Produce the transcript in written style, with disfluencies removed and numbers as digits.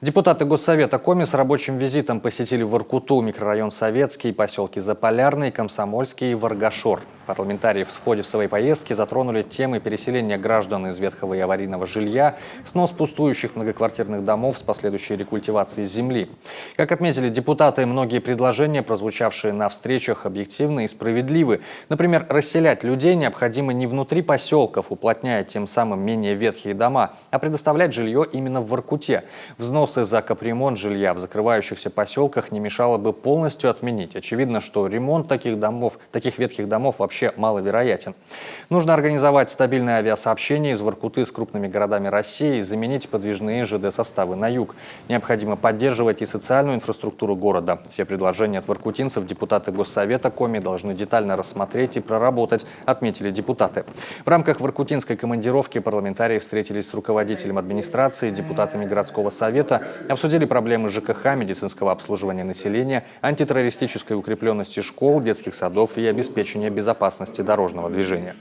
Депутаты Госсовета Коми с рабочим визитом посетили Воркуту, микрорайон Советский, поселки Заполярный, Комсомольский и Варгашор. Парламентарии в ходе своей поездки затронули темы переселения граждан из ветхого и аварийного жилья, снос пустующих многоквартирных домов с последующей рекультивацией земли. Как отметили депутаты, многие предложения, прозвучавшие на встречах, объективны и справедливы. Например, расселять людей необходимо не внутри поселков, уплотняя тем самым менее ветхие дома, а предоставлять жилье именно в Воркуте. Взносы за капремонт жилья в закрывающихся поселках не мешало бы полностью отменить. Очевидно, что ремонт таких ветхих домов вообще маловероятен. Нужно организовать стабильное авиасообщение из Воркуты с крупными городами России и заменить подвижные ЖД-составы на юг. Необходимо поддерживать и социальную инфраструктуру города. Все предложения от воркутинцев депутаты Госсовета Коми должны детально рассмотреть и проработать, отметили депутаты. В рамках воркутинской командировки парламентарии встретились с руководителем администрации, депутатами городского совета, обсудили проблемы ЖКХ, медицинского обслуживания населения, антитеррористической укрепленности школ, детских садов и обеспечения безопасности дорожного движения.